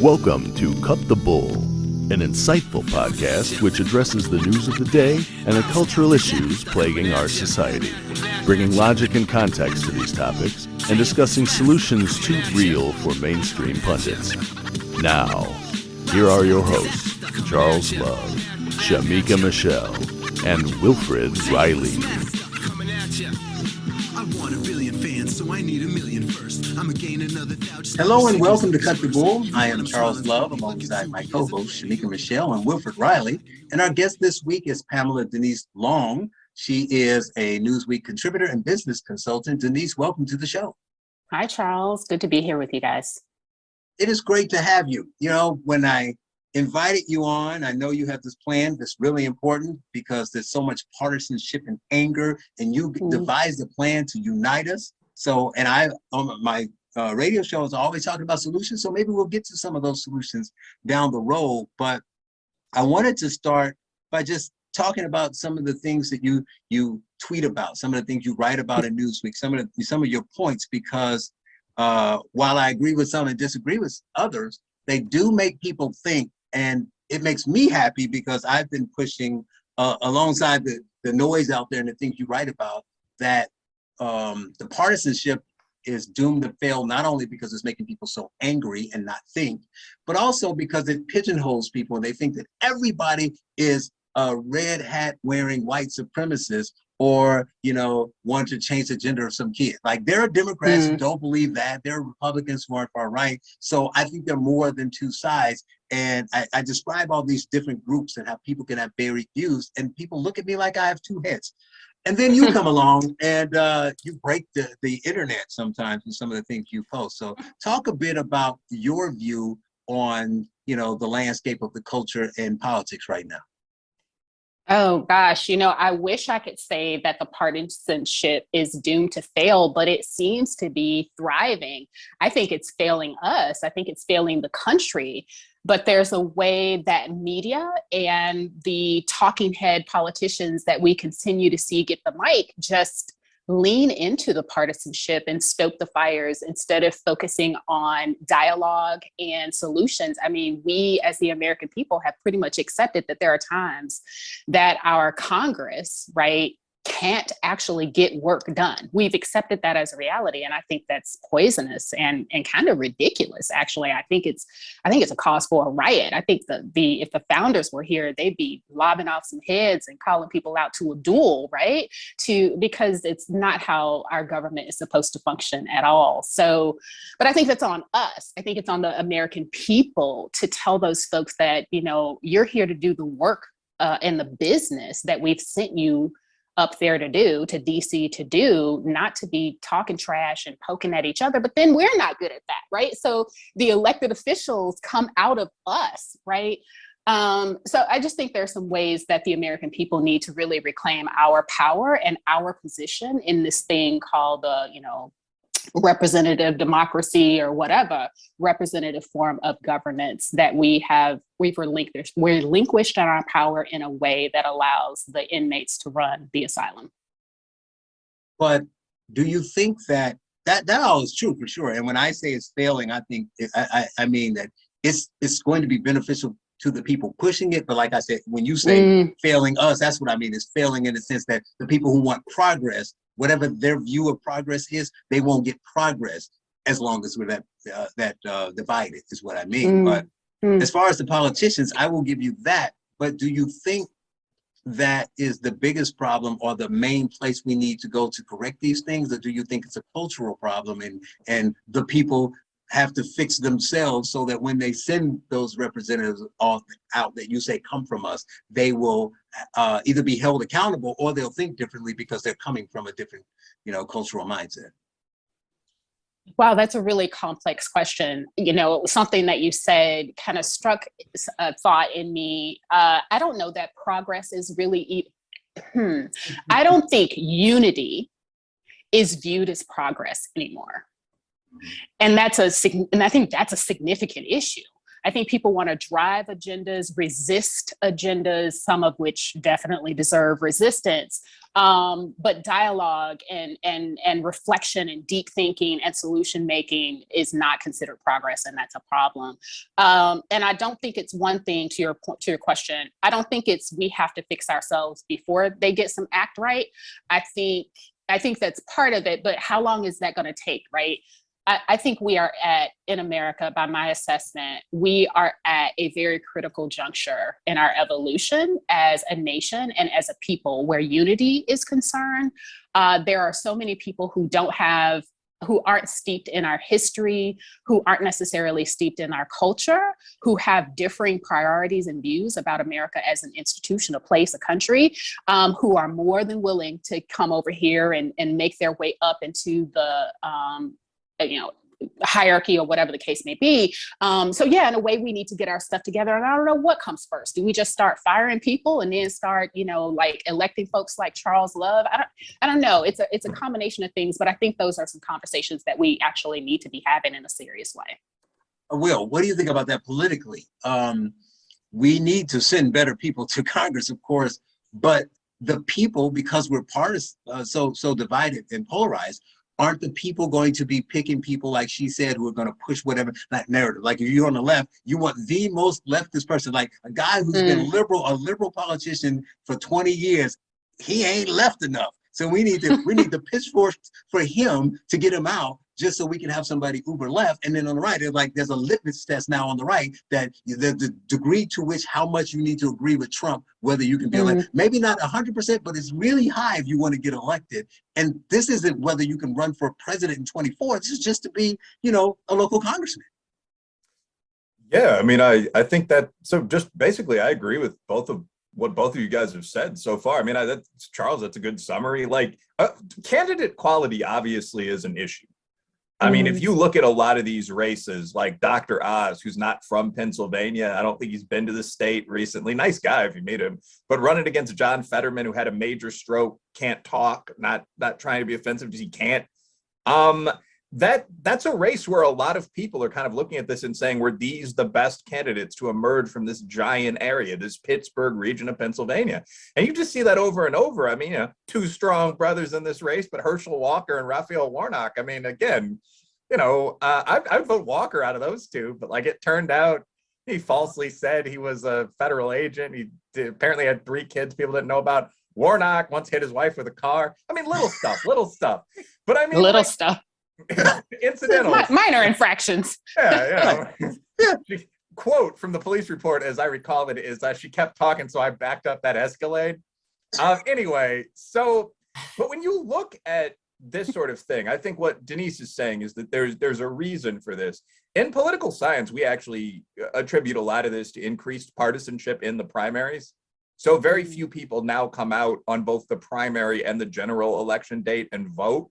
Welcome to Cut the Bull, an insightful podcast which addresses the news of the day and the cultural issues plaguing our society, bringing logic and context to these topics and discussing solutions too real for mainstream pundits. Now, here are your hosts, Charles Love, Shamika Michelle, and Wilfred Riley. Hello and welcome to Cut the Bull. I am Charles Love alongside my co-hosts Shamika Michelle and Wilfred Riley. And our guest this week is Pamela Denise Long. She is a Newsweek contributor and business consultant. Denise, welcome to the show. Hi, Charles. Good to be here with you guys. It is great to have you. You know, when I invited you on, I know you have this plan that's really important because there's so much partisanship and anger, and you devised a plan to unite us. So, and I, on my radio shows, are always talking about solutions. So maybe we'll get to some of those solutions down the road. But I wanted to start by just talking about some of the things that you tweet about, some of the things you write about in Newsweek, some of your points, because while I agree with some and disagree with others, they do make people think, and it makes me happy because I've been pushing alongside the noise out there and the things you write about, that the partisanship is doomed to fail, not only because it's making people so angry and not think, but also because it pigeonholes people and they think that everybody is a red hat wearing white supremacist or, you know, want to change the gender of some kid. Like, there are Democrats who don't believe that. There are Republicans who aren't far right. So I think they're more than two sides. And I describe all these different groups and how people can have varied views, and people look at me like I have two heads. And then you come along and you break the internet sometimes with some of the things you post. So talk a bit about your view on, you know, the landscape of the culture and politics right now. Oh, gosh. You know, I wish I could say that the partisanship is doomed to fail, but it seems to be thriving. I think it's failing us. I think it's failing the country. But there's a way that media and the talking head politicians that we continue to see get the mic just lean into the partisanship and stoke the fires instead of focusing on dialogue and solutions. I mean, we as the American people have pretty much accepted that there are times that our Congress, right, can't actually get work done. We've accepted that as a reality. And I think that's poisonous and kind of ridiculous. Actually, I think it's a cause for a riot. I think if the founders were here, they'd be lobbing off some heads and calling people out to a duel, right? Because it's not how our government is supposed to function at all. So, but I think that's on us. I think it's on the American people to tell those folks that, you know, you're here to do the work and the business that we've sent you up there to do, to DC to do, not to be talking trash and poking at each other, but then we're not good at that, right? So the elected officials come out of us, right? So I just think there's some ways that the American people need to really reclaim our power and our position in this thing called representative democracy, or whatever representative form of governance that we've relinquished our power in a way that allows the inmates to run the asylum. But do you think that all is true for sure? And when I say it's failing, I think I mean that it's going to be beneficial to the people pushing it. But like I said, when you say failing us, that's what I mean. It's failing in the sense that the people who want progress, whatever their view of progress is, they won't get progress as long as we're that divided, is what I mean. But as far as the politicians, I will give you that. But do you think that is the biggest problem or the main place we need to go to correct these things? Or do you think it's a cultural problem and the people have to fix themselves so that when they send those representatives out that you say come from us, they will either be held accountable or they'll think differently because they're coming from a different, cultural mindset? Wow, that's a really complex question. You know, something that you said kind of struck a thought in me. I don't know that progress is really, I don't think unity is viewed as progress anymore. And I think that's a significant issue. I think people want to drive agendas, resist agendas, some of which definitely deserve resistance. But dialogue and reflection and deep thinking and solution making is not considered progress, and that's a problem. And I don't think it's one thing, to your question. I don't think it's we have to fix ourselves before they get some act right. I think that's part of it, but how long is that going to take, right? I think we are in America, by my assessment, we are at a very critical juncture in our evolution as a nation and as a people where unity is concerned. There are so many people who aren't steeped in our history, who aren't necessarily steeped in our culture, who have differing priorities and views about America as an institution, a place, a country, who are more than willing to come over here and make their way up into the hierarchy or whatever the case may be. So yeah, in a way we need to get our stuff together. And I don't know what comes first. Do we just start firing people and then start, like electing folks like Charles Love? I don't know. It's a combination of things, but I think those are some conversations that we actually need to be having in a serious way. Will, what do you think about that politically? We need to send better people to Congress, of course, but the people, because we're so divided and polarized, aren't the people going to be picking people, like she said, who are going to push whatever that narrative? Like if you're on the left, you want the most leftist person, like a guy who's been a liberal politician for 20 years. He ain't left enough. So we need to pitchfork for him to get him out, just so we can have somebody uber left. And then on the right, it's like there's a litmus test now on the right that the degree to which how much you need to agree with Trump, whether you can be elected, maybe not 100%, but it's really high if you want to get elected. And this isn't whether you can run for president in 24. This is just to be, a local congressman. Yeah, I mean, I think that, so just basically, I agree with what both of you guys have said so far. I mean, Charles, that's a good summary. Like, candidate quality obviously is an issue. I mean, if you look at a lot of these races, like Dr. Oz, who's not from Pennsylvania, I don't think he's been to the state recently. Nice guy if you meet him, but running against John Fetterman, who had a major stroke, can't talk, not trying to be offensive because he can't. That's a race where a lot of people are kind of looking at this and saying, were these the best candidates to emerge from this giant area, this Pittsburgh region of Pennsylvania? And you just see that over and over. I mean, two strong brothers in this race, but Herschel Walker and Raphael Warnock. I mean, again, I'd vote Walker out of those two, but like it turned out, he falsely said he was a federal agent. He apparently had 3 kids people didn't know about. Warnock once hit his wife with a car. I mean, little stuff. But I mean, stuff. Incidental. Minor infractions. Yeah. Quote from the police report, as I recall it, is that she kept talking, so I backed up that Escalade. Anyway, but when you look at this sort of thing, I think what Denise is saying is that there's a reason for this. In political science, we actually attribute a lot of this to increased partisanship in the primaries. So very few people now come out on both the primary and the general election date and vote.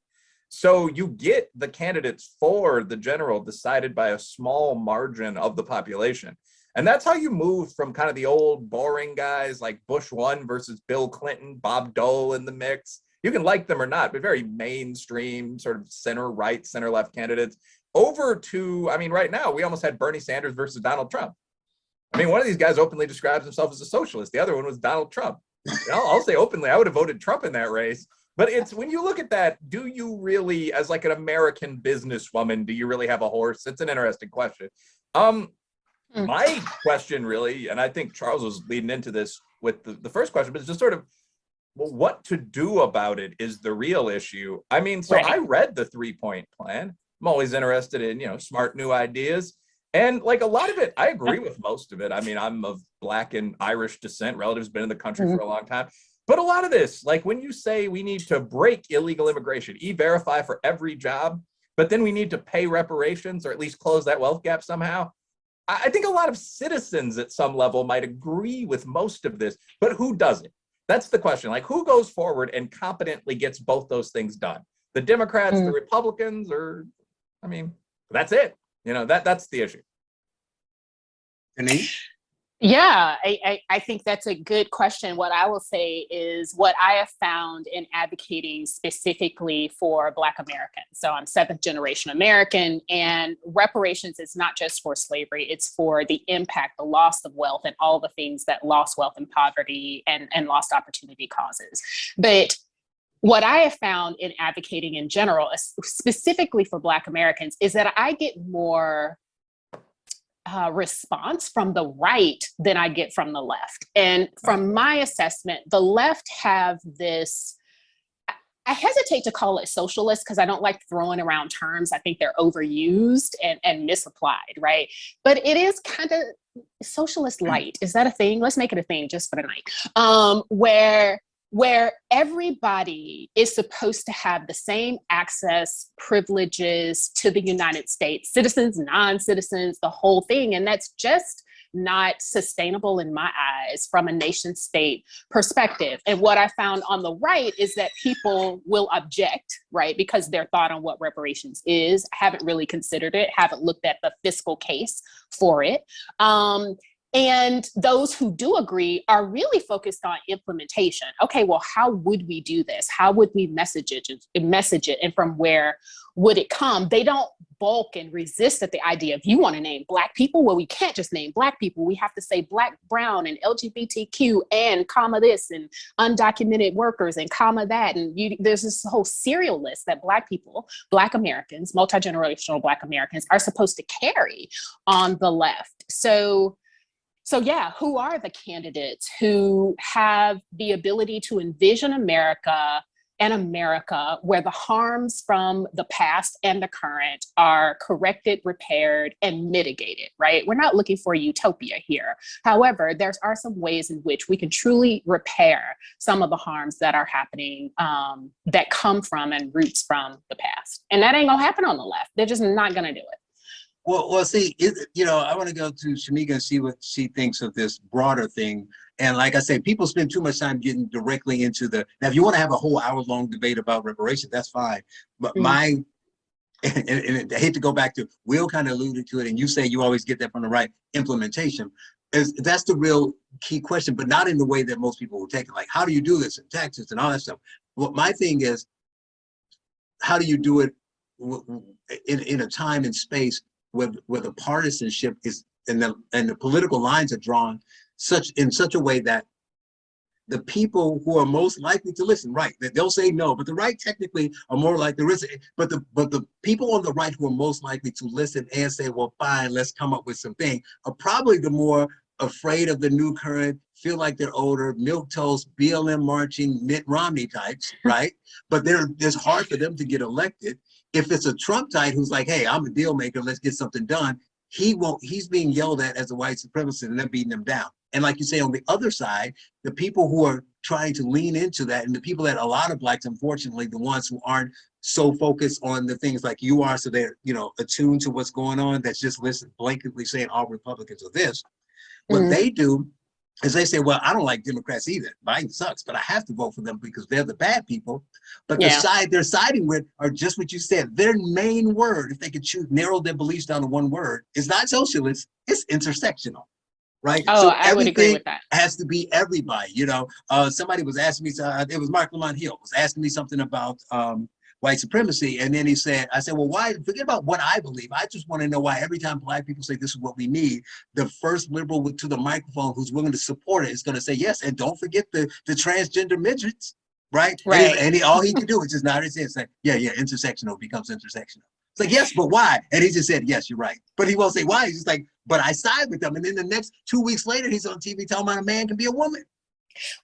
So you get the candidates for the general decided by a small margin of the population. And that's how you move from kind of the old boring guys like Bush 1 versus Bill Clinton, Bob Dole in the mix. You can like them or not, but very mainstream sort of center right, center left candidates over to, I mean, right now we almost had Bernie Sanders versus Donald Trump. I mean, one of these guys openly describes himself as a socialist. The other one was Donald Trump. I'll say openly, I would have voted Trump in that race. But it's when you look at that, do you really, as like an American businesswoman, do you really have a horse? It's an interesting question. My question really, and I think Charles was leading into this with the first question, but it's just sort of, well, what to do about it is the real issue. I mean, so I read the 3-point plan. I'm always interested in, smart new ideas. And like a lot of it, I agree with most of it. I mean, I'm of Black and Irish descent. Relatives been in the country for a long time. But a lot of this, like when you say we need to break illegal immigration, e-verify for every job, but then we need to pay reparations or at least close that wealth gap somehow. I think a lot of citizens at some level might agree with most of this, but who doesn't? That's the question. Like who goes forward and competently gets both those things done? The Democrats, the Republicans, or, I mean, that's it. That's the issue. Denise? Yeah, I think that's a good question. What I will say is what I have found in advocating specifically for Black Americans. So I'm seventh generation American, and reparations is not just for slavery, it's for the impact, the loss of wealth, and all the things that lost wealth and poverty and lost opportunity causes. But what I have found in advocating in general, specifically for Black Americans, is that I get more response from the right than I get from the left. And from my assessment, the left have this, I hesitate to call it socialist because I don't like throwing around terms. I think they're overused and misapplied, right? But it is kind of socialist light. Is that a thing? Let's make it a thing just for the night. Where everybody is supposed to have the same access, privileges to the United States, citizens, non-citizens, the whole thing. And that's just not sustainable in my eyes from a nation state perspective. And what I found on the right is that people will object, right? Because their thought on what reparations is, haven't really considered it, haven't looked at the fiscal case for it. And those who do agree are really focused on implementation. Okay, well, how would we do this? How would we message it, and from where would it come? They don't balk and resist at the idea of, you want to name Black people? Well, we can't just name Black people. We have to say Black, brown, and LGBTQ, and comma this, and undocumented workers, and comma that. And there's this whole serial list that Black people, Black Americans, multi-generational Black Americans are supposed to carry on the left. So yeah, who are the candidates who have the ability to envision America, and America where the harms from the past and the current are corrected, repaired, and mitigated, right? We're not looking for a utopia here. However, there are some ways in which we can truly repair some of the harms that are happening that come from and roots from the past. And that ain't gonna happen on the left. They're just not gonna do it. Well, see, I want to go to Shamika and see what she thinks of this broader thing. And like I said, people spend too much time getting directly into now, if you want to have a whole hour-long debate about reparations, that's fine. But and I hate to go back to, Will kind of alluded to it, and you say you always get that from the right, implementation. That's the real key question, but not in the way that most people will take it. Like, how do you do this in Texas and all that stuff? Well, my thing is, how do you do it in a time and space where the partisanship is and the political lines are drawn in such a way that the people who are most likely to listen, right, that they'll say no, but the right technically are more like but the people on the right who are most likely to listen and say, well, fine, let's come up with something, are probably the more afraid of the new current, feel like they're older, milquetoast, BLM marching, Mitt Romney types, right? But it's hard for them to get elected. If it's a Trump type who's like, hey, I'm a deal maker, let's get something done, he's being yelled at as a white supremacist and they're beating him down. And like you say, on the other side, the people who are trying to lean into that, and the people that a lot of Blacks, unfortunately, the ones who aren't so focused on the things like you are, so they're, attuned to what's going on, that's just blankly saying all Republicans are this. What they do is they say, well, I don't like Democrats either. Biden sucks, but I have to vote for them because they're the bad people. But the side they're siding with are just what you said. Their main word, if they could narrow their beliefs down to one word, is not socialist, it's intersectional. Right? Oh, so I would agree with that. Has to be everybody. Somebody was asking me, it was Mark Lamont Hill, was asking me something about white supremacy. And then I said, well, why, forget about what I believe. I just want to know why every time Black people say this is what we need, the first liberal to the microphone who's willing to support it is going to say yes. And don't forget the transgender midgets, right? Right. And all he can do is just nod his head and say, yeah, intersectional becomes intersectional. It's like, yes, but why? And he just said, yes, you're right. But he won't say why. He's just like, but I side with them. And then the next 2 weeks later, he's on TV telling me a man can be a woman.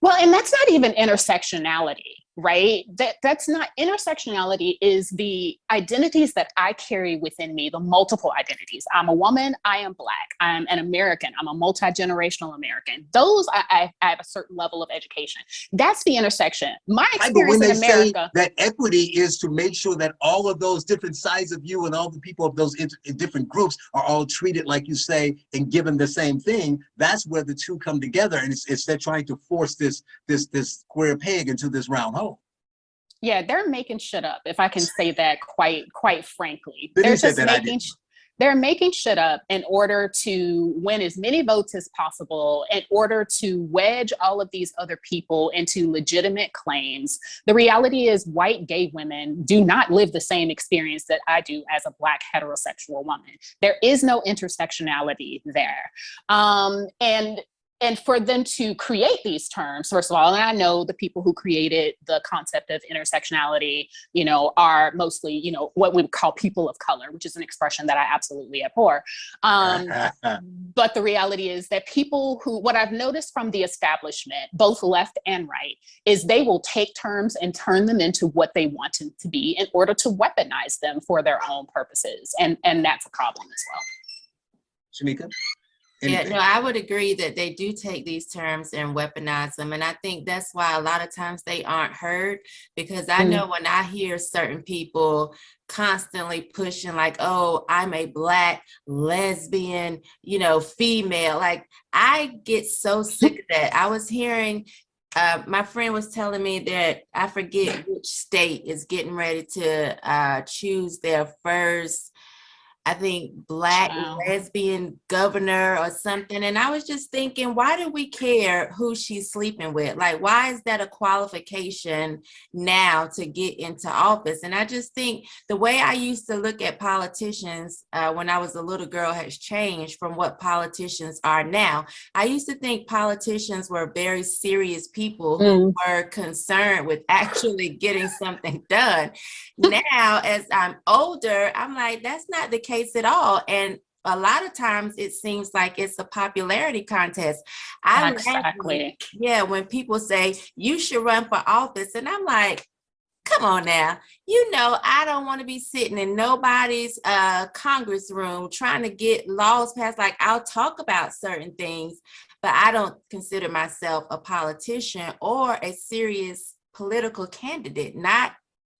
Well, and that's not even intersectionality, right? That's not, intersectionality is the identities that I carry within me, the multiple identities. I'm a woman, I am Black, I'm an American, I'm a multi-generational American. Those, I have a certain level of education. That's the intersection. My experience in America. Say that equity is to make sure that all of those different sides of you and all the people of those different groups are all treated like you say and given the same thing. That's where the two come together, and it's they're trying to force this square peg into this round hole. Yeah, they're making shit up, if I can say that quite frankly. They're just making They're making shit up in order to win as many votes as possible, in order to wedge all of these other people into legitimate claims. The reality is white gay women do not live the same experience that I do as a Black heterosexual woman. There is no intersectionality there. And for them to create these terms, first of all, and I know the people who created the concept of intersectionality, you know, are mostly, you know, what we would call people of color, which is an expression that I absolutely abhor. But the reality is that people who, what I've noticed from the establishment, both left and right, is they will take terms and turn them into what they want them to be in order to weaponize them for their own purposes. And that's a problem as well. Shamika? Yeah, no, I would agree that they do take these terms and weaponize them. And I think that's why a lot of times they aren't heard, because I know when I hear certain people constantly pushing like, oh, I'm a Black lesbian, you know, female, like I get so sick of that. I was hearing my friend was telling me that I forget which state is getting ready to choose their first, I think, Black lesbian governor or something. And I was just thinking, why do we care who she's sleeping with? Like, why is that a qualification now to get into office? And I just think the way I used to look at politicians when I was a little girl has changed from what politicians are now. I used to think politicians were very serious people who were concerned with actually getting something done. Now, as I'm older, I'm like, that's not the case at all. And a lot of times it seems like it's a popularity contest. Exactly. When people say you should run for office, and I'm like, come on now, you know, I don't want to be sitting in nobody's Congress room trying to get laws passed. Like, I'll talk about certain things, but I don't consider myself a politician or a serious political candidate. Not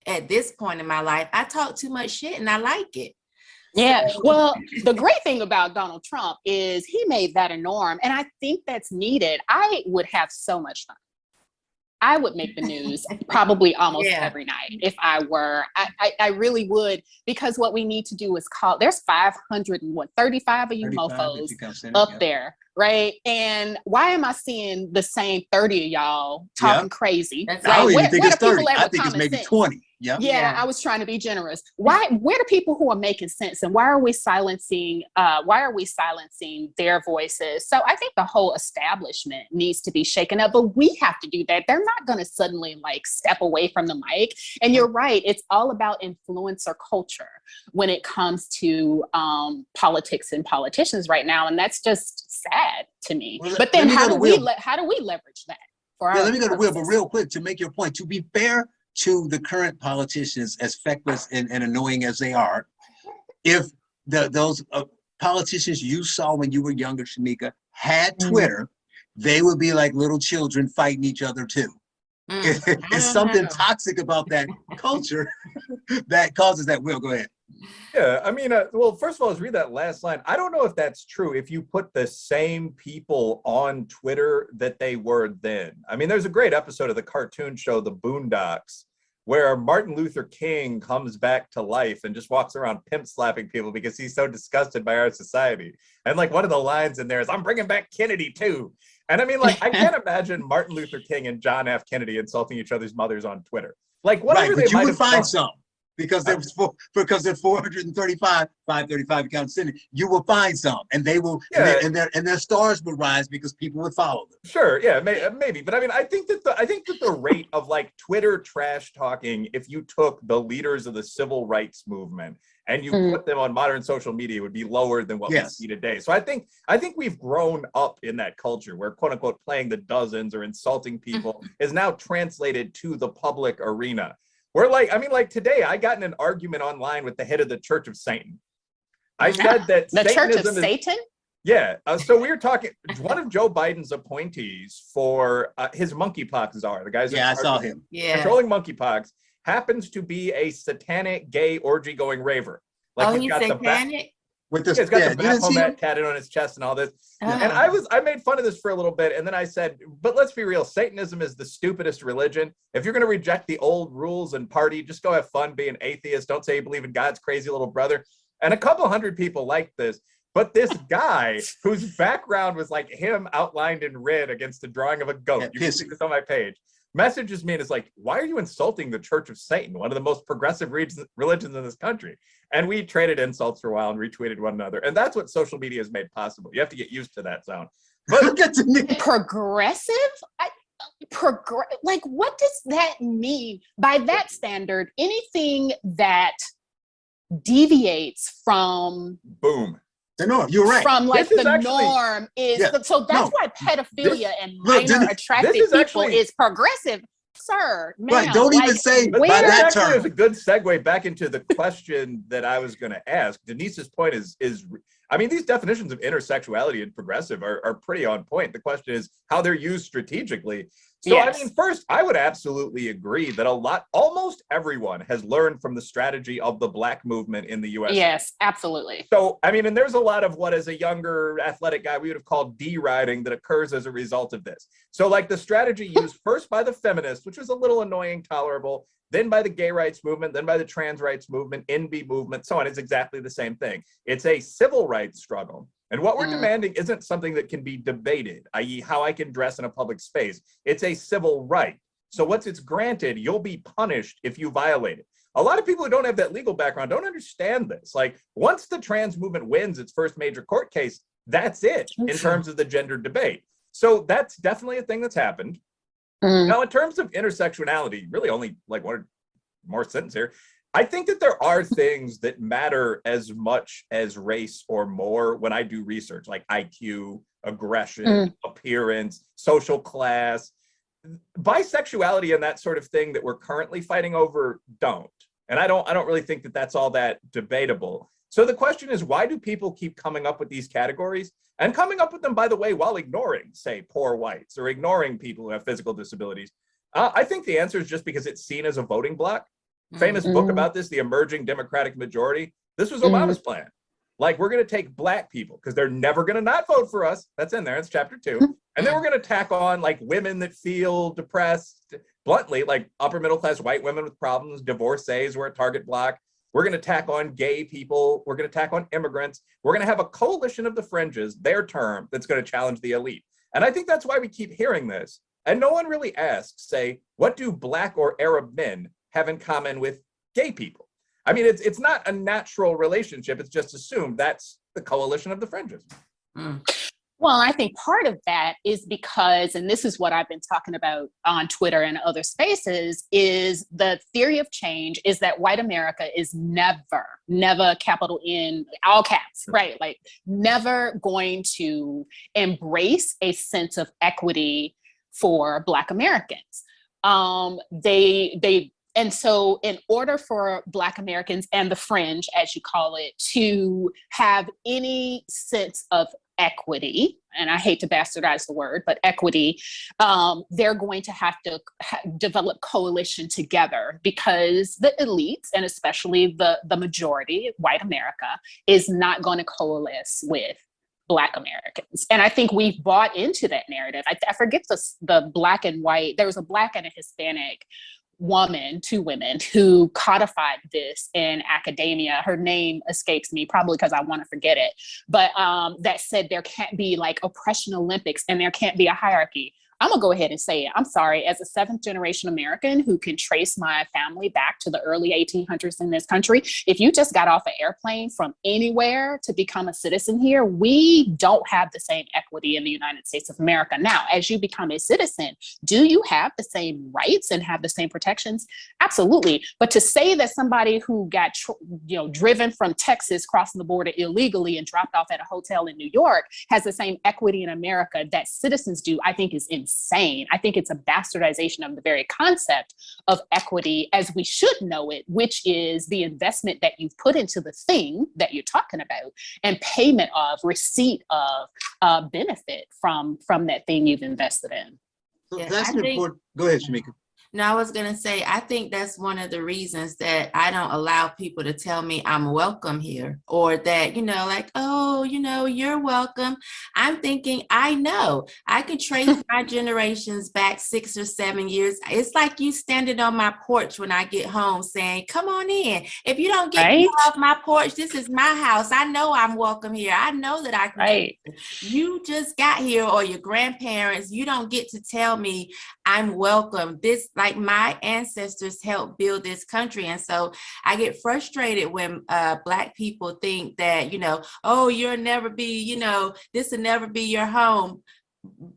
at this point in my life. I talk too much shit and I like it. Yeah, well, the great thing about Donald Trump is he made that a norm, and I think that's needed. I would have so much fun. I would make the news probably almost every night if I were. I really would, because what we need to do is call, there's 535 of you mofos up there, right? And why am I seeing the same 30 of y'all talking crazy? I don't even think it's 30. I think it's maybe 20. Yeah, I was trying to be generous. Where are people who are making sense, and why are we silencing their voices? So I think the whole establishment needs to be shaken up, but we have to do that. They're not going to suddenly like step away from the mic. And you're right, it's all about influencer culture when it comes to politics and politicians right now, and that's just sad to me. Well, but then how do we leverage that for our let me go to Will, but purposes? real quick, to make your point, to be fair to the current politicians, as feckless and annoying as they are, if those politicians you saw when you were younger, Shamika, had Twitter, they would be like little children fighting each other too. It's something toxic about that culture that causes that. Will, go ahead. Yeah, I mean, well, first of all, let's read that last line. I don't know if that's true if you put the same people on Twitter that they were then. I mean, there's a great episode of the cartoon show, The Boondocks, where Martin Luther King comes back to life and just walks around pimp slapping people because he's so disgusted by our society. And like one of the lines in there is, I'm bringing back Kennedy too. And I mean, like, I can't imagine Martin Luther King and John F. Kennedy insulting each other's mothers on Twitter. Like, whatever Right, but they you would have find done, some. Because they're 435, 535 account Senate, you will find some, and they will, and their stars will rise because people would follow them. Sure, yeah, maybe, but I mean, I think that the rate of like Twitter trash talking, if you took the leaders of the civil rights movement and you put them on modern social media, would be lower than what we see today. So I think we've grown up in that culture where quote unquote playing the dozens or insulting people is now translated to the public arena. We're like, I mean, like today, I got in an argument online with the head of the Church of Satan. I said that the Church of Satan? Yeah. So we were talking, one of Joe Biden's appointees for his monkeypox czar, the guy's I saw him. Controlling monkeypox, happens to be a satanic gay orgy going raver. Like he's satanic? With this, he's got the Baphomet tatted on his chest and all this. And I made fun of this for a little bit, and then I said, but let's be real, Satanism is the stupidest religion. If you're going to reject the old rules and party, just go have fun being atheist. Don't say you believe in God's crazy little brother. And a couple hundred people liked this. But this guy whose background was like him outlined in red against a drawing of a goat, you can see this on my page, messages me and is like, why are you insulting the Church of Satan, one of the most progressive religions in this country? And we traded insults for a while and retweeted one another. And that's what social media has made possible. You have to get used to that sound. But progressive? Like, what does that mean? By that standard, anything that deviates from boom. The norm, you're right. From like the norm is so that's why pedophilia and minor attracted people is progressive, sir. Right, don't even say by that term. Is a good segue back into the question that I was going to ask. Denise's point is I mean, these definitions of intersexuality and progressive are pretty on point. The question is how they're used strategically. So, yes. I mean, first, I would absolutely agree that almost everyone has learned from the strategy of the Black movement in the US. Yes, absolutely. So, I mean, and there's a lot of what as a younger athletic guy, we would have called deriding that occurs as a result of this. So like the strategy used first by the feminists, which was a little annoying, tolerable, then by the gay rights movement, then by the trans rights movement, NB movement, so on, is exactly the same thing. It's a civil rights struggle. And what we're demanding isn't something that can be debated, i.e. how I can dress in a public space. It's a civil right. So once it's granted, you'll be punished if you violate it. A lot of people who don't have that legal background don't understand this. Like once the trans movement wins its first major court case, that's it in terms of the gender debate. So that's definitely a thing that's happened. Now, in terms of intersectionality, really only like one more sentence here. I think that there are things that matter as much as race or more when I do research, like IQ, aggression, appearance, social class. Bisexuality and that sort of thing that we're currently fighting over don't. And I don't really think that that's all that debatable. So the question is, why do people keep coming up with these categories and coming up with them, by the way, while ignoring, say, poor whites or ignoring people who have physical disabilities? I think the answer is just because it's seen as a voting block. Famous book about this, The Emerging Democratic Majority. This was Obama's plan. Like, we're going to take Black people because they're never going to not vote for us. That's in there. It's chapter 2. And then we're going to tack on like women that feel depressed, bluntly, like upper middle class white women with problems, divorcees were a target block. We're going to tack on gay people. We're going to tack on immigrants. We're going to have a coalition of the fringes, their term, that's going to challenge the elite. And I think that's why we keep hearing this. And no one really asks, say, what do Black or Arab men have in common with gay people? I mean, it's not a natural relationship. It's just assumed that's the coalition of the fringes. Well, I think part of that is because, and this is what I've been talking about on Twitter and other spaces, is the theory of change is that white America is never, capital N, all caps, right? Like never going to embrace a sense of equity for Black Americans. And so in order for Black Americans and the fringe, as you call it, to have any sense of equity, and I hate to bastardize the word, but equity, they're going to have to develop coalition together because the elites, and especially the majority, white America, is not going to coalesce with Black Americans. And I think we've bought into that narrative. I forget the Black and white, there was a Black and a Hispanic woman, 2 women, who codified this in academia. Her name escapes me, probably because I want to forget it, but that said there can't be like oppression Olympics and there can't be a hierarchy. I'm gonna go ahead and say it. I'm sorry, as a 7th generation American who can trace my family back to the early 1800s in this country, if you just got off an airplane from anywhere to become a citizen here, we don't have the same equity in the United States of America. Now, as you become a citizen, do you have the same rights and have the same protections? Absolutely. But to say that somebody who got driven from Texas crossing the border illegally and dropped off at a hotel in New York has the same equity in America that citizens do, I think is insane. I think it's a bastardization of the very concept of equity as we should know it, which is the investment that you've put into the thing that you're talking about and payment of, receipt of benefit from that thing you've invested in. So that's important. Go ahead, Shamika. No, I was going to say, I think that's one of the reasons that I don't allow people to tell me I'm welcome here, or that, like, oh, you're welcome. I'm thinking, I know I could trace my generations back 6 or 7 years. It's like you standing on my porch when I get home saying, come on in. If you don't get me off my porch, this is my house. I know I'm welcome here. I know that I can. Right. You just got here, or your grandparents, you don't get to tell me I'm welcome. This, like, my ancestors helped build this country. And so I get frustrated when Black people think that, oh, you'll never be, this will never be your home.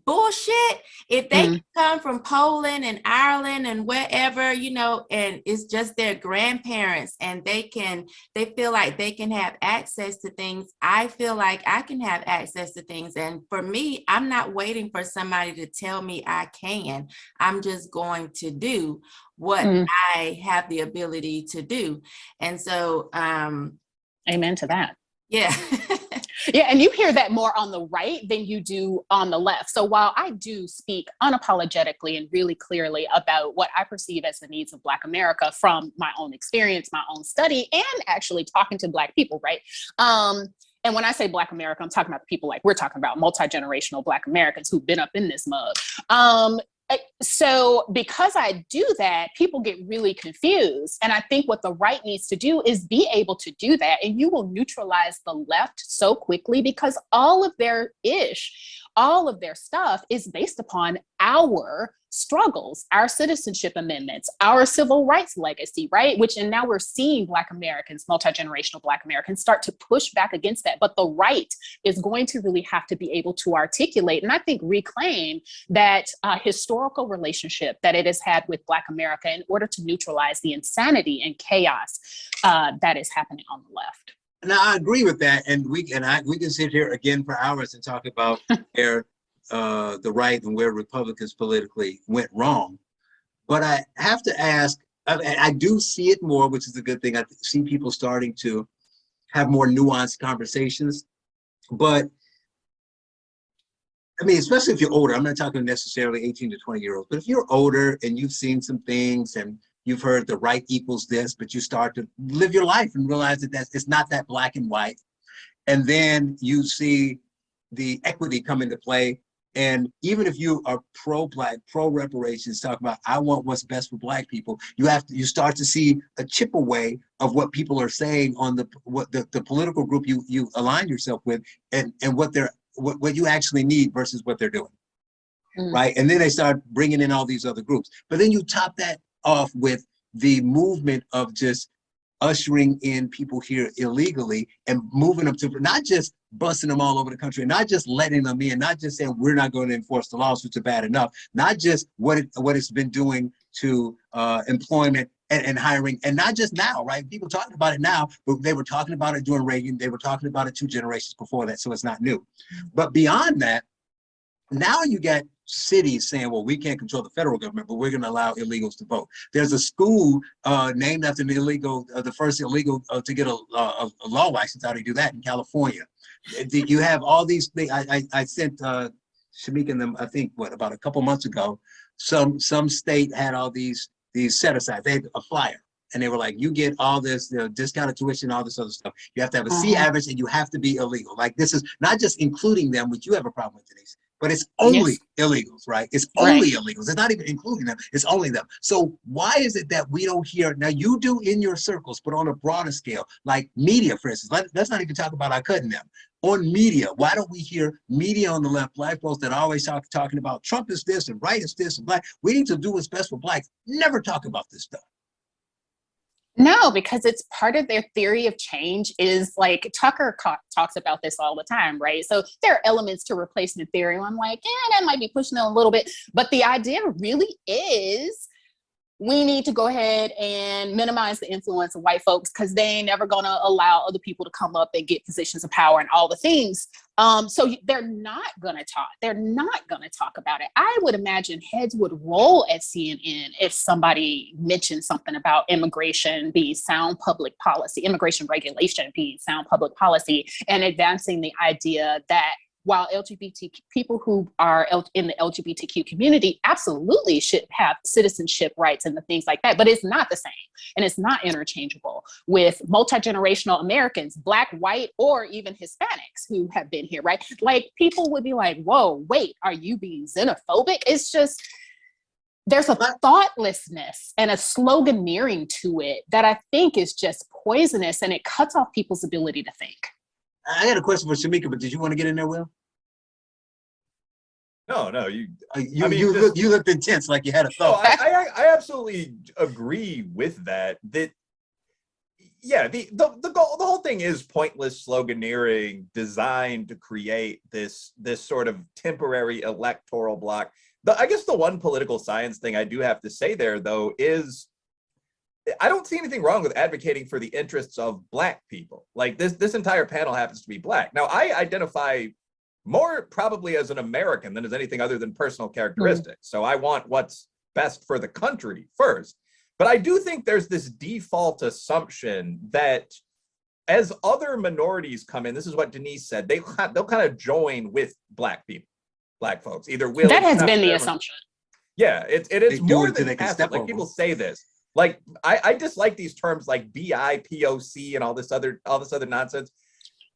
Bullshit. If they can come from Poland and Ireland and wherever, and it's just their grandparents, and they feel like they can have access to things, I feel like I can have access to things. And for me, I'm not waiting for somebody to tell me I can. I'm just going to do what I have the ability to do. And so amen to that. Yeah. Yeah, and you hear that more on the right than you do on the left. So while I do speak unapologetically and really clearly about what I perceive as the needs of Black America from my own experience, my own study, and actually talking to Black people, right? And when I say Black America, I'm talking about the people like we're talking about, multi-generational Black Americans who've been up in this mug. So because I do that, people get really confused. And I think what the right needs to do is be able to do that. And you will neutralize the left so quickly, because all of their stuff is based upon our struggles, our citizenship amendments, our civil rights legacy, right? And now we're seeing Black Americans, multi-generational Black Americans, start to push back against that. But the right is going to really have to be able to articulate, and I think reclaim, that historical relationship that it has had with Black America in order to neutralize the insanity and chaos that is happening on the left. Now, I agree with that, and we can sit here again for hours and talk about the right and where Republicans politically went wrong. But I have to ask, I do see it more, which is a good thing. I see people starting to have more nuanced conversations. But I mean, especially if you're older, I'm not talking necessarily 18 to 20-year-olds, but if you're older and you've seen some things and you've heard the right equals this, but you start to live your life and realize that it's not that black and white. And then you see the equity come into play. And even if you are pro-Black, pro-reparations, talk about, I want what's best for Black people, you start to see a chip away of what people are saying on the political group you align yourself with, and what you actually need versus what they're doing, right? And then they start bringing in all these other groups. But then you top that off with the movement of just ushering in people here illegally and moving them to, not just busing them all over the country, not just letting them in, not just saying we're not going to enforce the laws, which are bad enough, not just what it's been doing to employment and hiring, and not just now, right? People talking about it now, but they were talking about it during Reagan, they were talking about it 2 generations before that, so it's not new. But beyond that, now you get cities saying, well, we can't control the federal government, but we're going to allow illegals to vote. There's a school named after an illegal, the first illegal to get a law license. How do you do that in California? You have all these things. I sent Shamik and them, I think, about a couple months ago, some state had all these set asides. They had a flyer. And they were like, you get all this discounted tuition, all this other stuff. You have to have a C average, and you have to be illegal. Like, this is not just including them, which you have a problem with, Denise, but it's only illegals, right? It's only illegals. It's not even including them. It's only them. So why is it that we don't hear, now you do in your circles, but on a broader scale, like media, for instance, let's not even talk about our cutting them. On media, why don't we hear media on the left, Black folks that always talking about Trump is this and right is this and Black, we need to do what's best for Blacks, never talk about this stuff? No, because it's part of their theory of change. Is like, Tucker talks about this all the time, right? So there are elements to replacement theory. I'm like, that might be pushing it a little bit. But the idea really is, we need to go ahead and minimize the influence of white folks, because they ain't never going to allow other people to come up and get positions of power and all the things. So they're not going to talk. They're not going to talk about it. I would imagine heads would roll at CNN if somebody mentioned something about immigration being sound public policy, immigration regulation being sound public policy, and advancing the idea that while LGBT people who are in the LGBTQ community absolutely should have citizenship rights and the things like that, but it's not the same. And it's not interchangeable with multi-generational Americans, Black, white, or even Hispanics who have been here, right? Like people would be like, whoa, wait, are you being xenophobic? It's just, there's a thoughtlessness and a sloganeering to it that I think is just poisonous, and it cuts off people's ability to think. I had a question for Shamika, but did you want to get in there, Will? No, You looked intense, like you had a thought. I absolutely agree with that. Yeah, the whole thing is pointless sloganeering designed to create this sort of temporary electoral block. I guess the one political science thing I do have to say there, though, is I don't see anything wrong with advocating for the interests of Black people. Like this entire panel happens to be Black. Now, I identify more probably as an American than as anything other than personal characteristics. So I want what's best for the country first. But I do think there's this default assumption that as other minorities come in, this is what Denise said, they'll kind of join with Black people, Black folks, either will. That has been the assumption. Yeah, it's more than passive. Like people say this. Like I dislike these terms like BIPOC and all this other nonsense.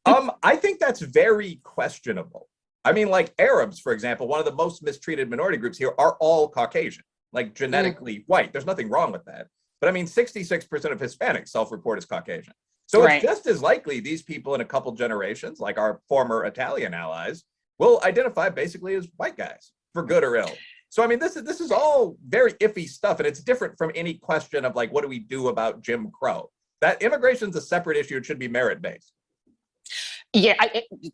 I think that's very questionable. I mean, like Arabs, for example, one of the most mistreated minority groups here are all Caucasian, like genetically white. There's nothing wrong with that. But I mean, 66% of Hispanics self-report as Caucasian. So It's just as likely these people in a couple generations, like our former Italian allies, will identify basically as white guys, for good or ill. So I mean, this is all very iffy stuff, and it's different from any question of like, what do we do about Jim Crow? That immigration's a separate issue. It should be merit-based. Yeah,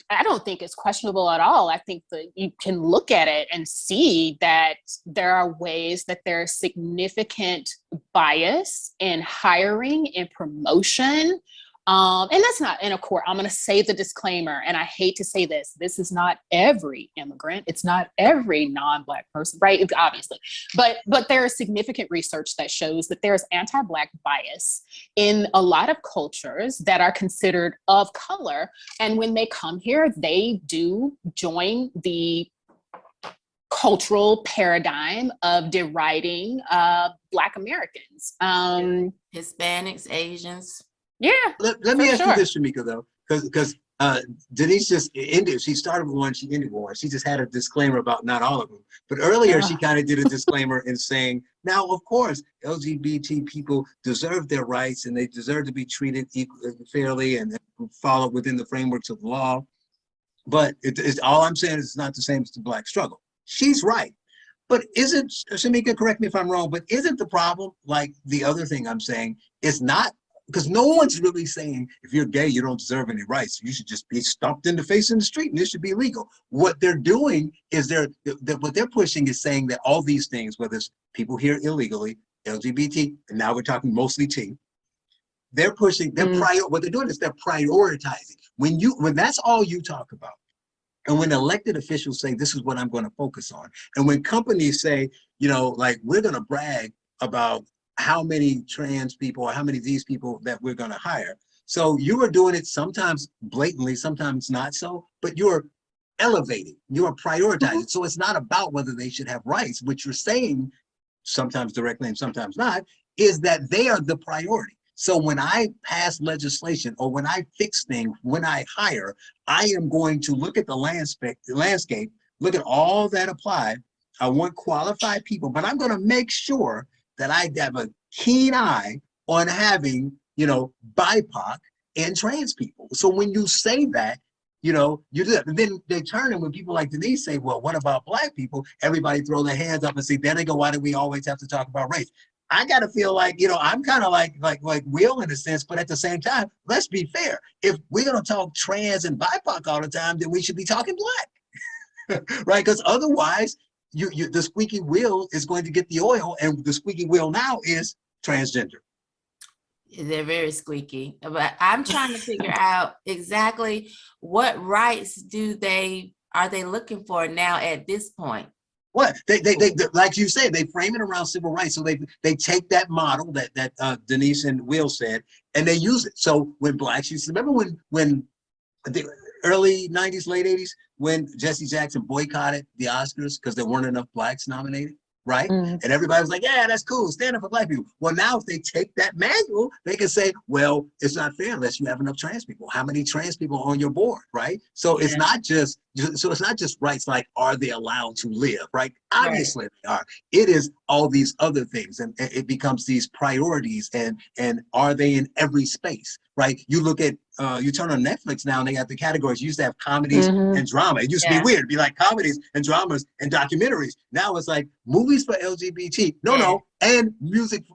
I don't think it's questionable at all. I think that you can look at it and see that there are ways that there's significant bias in hiring and promotion. And that's not, and of course, I'm going to say the disclaimer, and I hate to say this, this is not every immigrant. It's not every non-Black person, right? Obviously, but there is significant research that shows that there's anti-Black bias in a lot of cultures that are considered of color. And when they come here, they do join the cultural paradigm of deriding Black Americans. Hispanics, Asians. Yeah. Let me ask you this, Shamika, though, because Denise just ended. She started with one, she ended with one. She just had a disclaimer about not all of them. But earlier, she kind of did a disclaimer in saying, now, of course, LGBT people deserve their rights and they deserve to be treated equally, fairly, and followed within the frameworks of the law. But it's all I'm saying is it's not the same as the Black struggle. She's right. But isn't, Shamika, correct me if I'm wrong, but isn't the problem, like the other thing I'm saying, is not, because no one's really saying if you're gay, you don't deserve any rights. You should just be stomped in the face in the street and this should be illegal. What they're doing is what they're pushing is saying that all these things, whether it's people here illegally, LGBT, and now we're talking mostly T, they're pushing, what they're doing is they're prioritizing. When that's all you talk about, and when elected officials say, this is what I'm going to focus on, and when companies say, like, we're going to brag about how many trans people or how many of these people that we're going to hire. So you are doing it sometimes blatantly, sometimes not so, but you're elevating, you're prioritizing. So it's not about whether they should have rights, which you're saying sometimes directly and sometimes not, is that they are the priority. So when I pass legislation or when I fix things, when I hire, I am going to look at the landscape, look at all that apply. I want qualified people, but I'm going to make sure that I have a keen eye on having, BIPOC and trans people. So when you say that, you do that. And then they turn, and when people like Denise say, well, what about Black people? Everybody throw their hands up and say, there they go, why do we always have to talk about race? I got to feel like, I'm kind of like Will in a sense, but at the same time, let's be fair. If we're going to talk trans and BIPOC all the time, then we should be talking Black, right? Because otherwise, the squeaky wheel is going to get the oil, and the squeaky wheel now is transgender. They're very squeaky, but I'm trying to figure out exactly what rights are they looking for now at this point? What they like you said, they frame it around civil rights. So they take that model that Denise and Will said, and they use it. So when Blacks used to remember when early 90s, late 80s, when Jesse Jackson boycotted the Oscars because there weren't enough blacks nominated, right? Mm. And everybody was like, yeah, that's cool. Stand up for black people. Well, now if they take that manual, they can say, well, it's not fair unless you have enough trans people. How many trans people are on your board, right? So it's not just rights like, are they allowed to live, right? Obviously they are. It is all these other things, and it becomes these priorities, and are they in every space, right? You look at, you turn on Netflix now and they got the categories. You used to have comedies and drama. It used to be weird. It'd be like comedies and dramas and documentaries. Now it's like movies for LGBT. And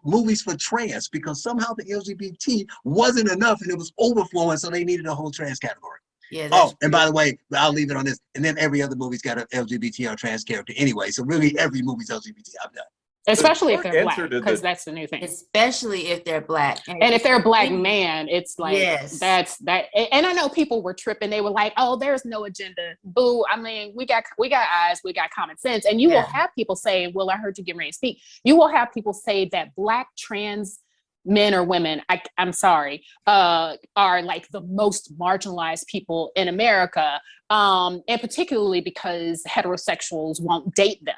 movies for trans, because somehow the LGBT wasn't enough and it was overflowing, so they needed a whole trans category. And by the way, I'll leave it on this. And then every other movie's got an LGBT or trans character anyway. So really every movie's LGBT. I'm done. Especially if they're black, because that's the new thing. Especially if they're black. And if they're a black man, it's like, that's that. And I know people were tripping. They were like, oh, there's no agenda. Boo. I mean, we got eyes, we got common sense. And you will have people say, well, I heard you get ready to speak. You will have people say that black trans men or women, I'm sorry, are like the most marginalized people in America. And particularly because heterosexuals won't date them.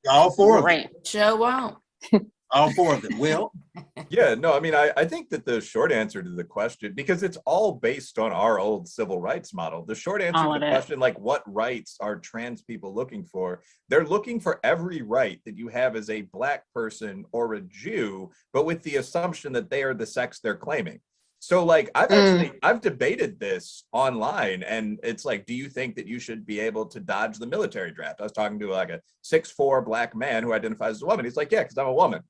All four of them. Sure won't. All four of them. Will? Yeah, no, I mean, I think that the short answer to the question, because it's all based on our old civil rights model, the short answer to the question, like, what rights are trans people looking for? They're looking for every right that you have as a black person or a Jew, but with the assumption that they are the sex they're claiming. So like, I've debated this online, and it's like, do you think that you should be able to dodge the military draft? I was talking to like a 6'4" black man who identifies as a woman. He's like, yeah, because I'm a woman.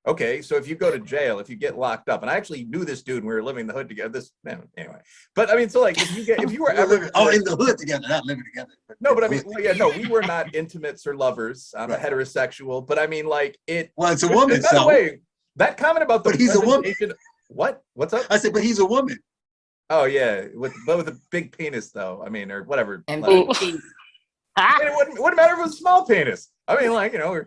Okay, so if you go to jail, if you get locked up, and I actually knew this dude when we were living in the hood together. This man, anyway. But I mean, so like, if you were ever in the hood together, not living together. No, but I mean, we were not intimates or lovers. I'm a heterosexual, but I mean, like it. Well, it's a woman. By the way, that comment about the but he's a woman. What? What's up? I said, but he's a woman. Oh yeah, with a big penis though. I mean, or whatever. And big penis. It wouldn't matter if it was a small penis. I mean, like, you know.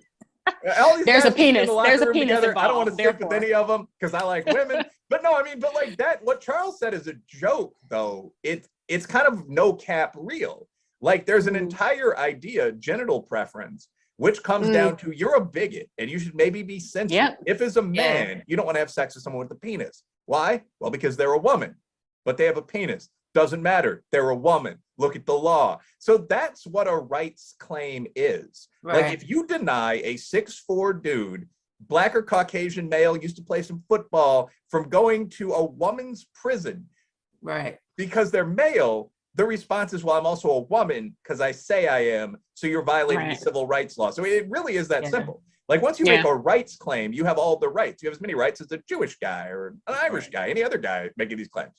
There's a penis. There's a penis involved. I don't want to sleep with any of them because I like women. But no, I mean, but like that, what Charles said is a joke, though. It's kind of no cap real. Like there's an entire idea, genital preference, which comes down to you're a bigot and you should maybe be sensitive. If as a man, you don't want to have sex with someone with a penis. Why? Well, because they're a woman, but they have a penis. Doesn't matter. They're a woman. Look at the law. So that's what a rights claim is. Right. Like if you deny a 6'4" dude, black or Caucasian male, used to play some football, from going to a woman's prison, right, because they're male, the response is, well, I'm also a woman because I say I am. So you're violating the civil rights law. So it really is that simple. Like once you make a rights claim, you have all the rights. You have as many rights as a Jewish guy or an Irish guy, any other guy making these claims.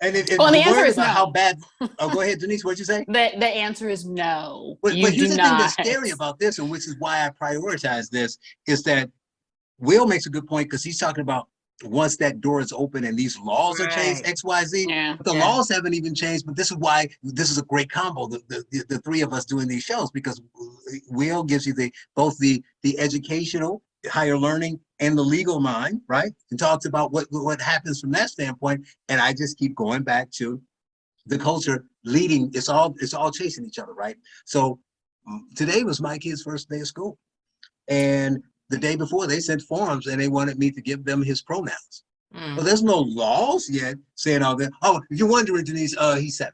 And the answer is no. How bad? Oh, go ahead, Denise. What'd you say? The answer is no. But here's the thing that's scary about this, and which is why I prioritize this, is that Will makes a good point because he's talking about once that door is open and these laws are changed, X, Y, Z. But the laws haven't even changed. But this is why this is a great combo. The three of us doing these shows, because Will gives you both the educational, higher learning, and the legal mind, right? And talks about what happens from that standpoint. And I just keep going back to the culture leading. It's all chasing each other, right? So today was my kid's first day of school, and the day before they sent forms and they wanted me to give them his pronouns. But there's no laws yet saying all that. Oh, if you're wondering, Denise, he's 7.